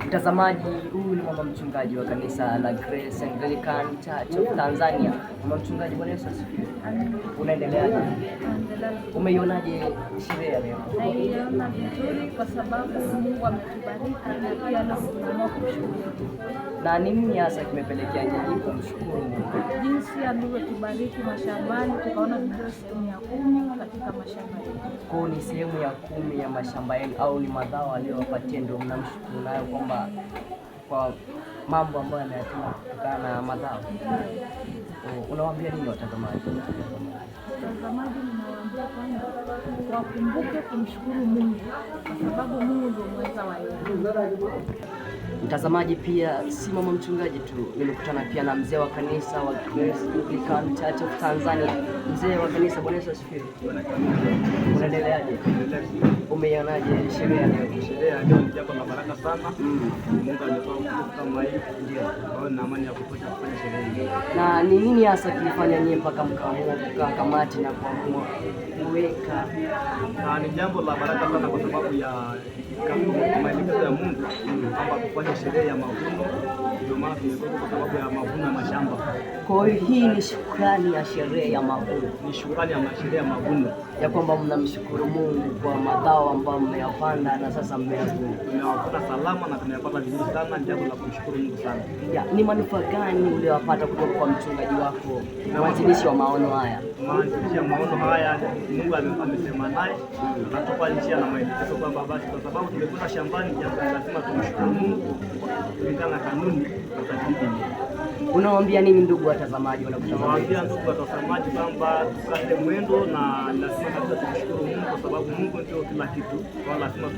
Mtazamaji, huyu ni mama mchungaji wa kanisa la Grace Anglican Church of Tanzania. Mama mchungaji, Bwana Yesu asifiwe. Unaendeleaje? Umeionaje sherehe ya leo? Naiona vizuri kwa sababu Mungu ametubariki na pia leo tunaamua kumshukuru. Na nini hasa kimepelekea nyinyi kumshukuru Mungu? Jinsi alivyotubariki mashambani, tukaona video sehemu ya 10 katika mashamba yetu. Kwa ni sehemu ya 10 ya mashamba yenu au ni madhao aliyowapatia ndio mnamshukuru nayo kwamba kwa mambo ambayo yanayatuma kutokana na madhao? Unawaambia nini watazamaji? Watazamaji ninawaambia kwamba wakumbuke kumshukuru Mungu kwa sababu Mungu ndio mweza wa yote. Mtazamaji, pia si mama mchungaji tu, nimekutana pia na mzee wa kanisa wa Grace Anglican Church of Tanzania. Mzee wa kanisa, Bwana Yesu asifiwe. Unaendeleaje? Umeionaje sherehe ya leo? Sherehe ya leo ni jambo la baraka sana. Mungu ametoa nguvu kama hii, ndio kwa na amani ya kutosha kufanya sherehe hii. Na ni nini hasa kilifanya nyie mpaka mkaamua kukaa kamati na kuamua kuweka? Ni jambo la baraka sana kwa sababu ya maelekezo ya Mungu kwamba kufanya sherehe ya mavuno. Ndio maana tumekuwa kwa sababu ya mavuno ya mashamba. Kwa hiyo hii ni shukrani ya sherehe ya mavuno. Ni shukrani ya sherehe ya mavuno ya kwamba mnamshukuru Mungu kwa mazao ambayo mmeyapanda na sasa mmeyavuna. Tumeyapata salama na tumeyapata vizuri sana, jambo la kumshukuru Mungu sana. Ni manufaa gani uliyopata kutoka kwa mchungaji wako mwanzilishi wa maono haya? Mwanzilishi wa maono haya Mungu amesema naye anatoka njia na maelekezo kwamba basi kwa sababu tumekuwa shambani, jambo lazima tumshukuru Mungu kulingana na kanuni za dini. Unawaambia nini ndugu watazamaji wanakutazama? Nawaambia ndugu watazamaji kwamba tukate mwendo na lazima tumshukuru Mungu kwa sababu Mungu ndio kila kitu. Kwa lazima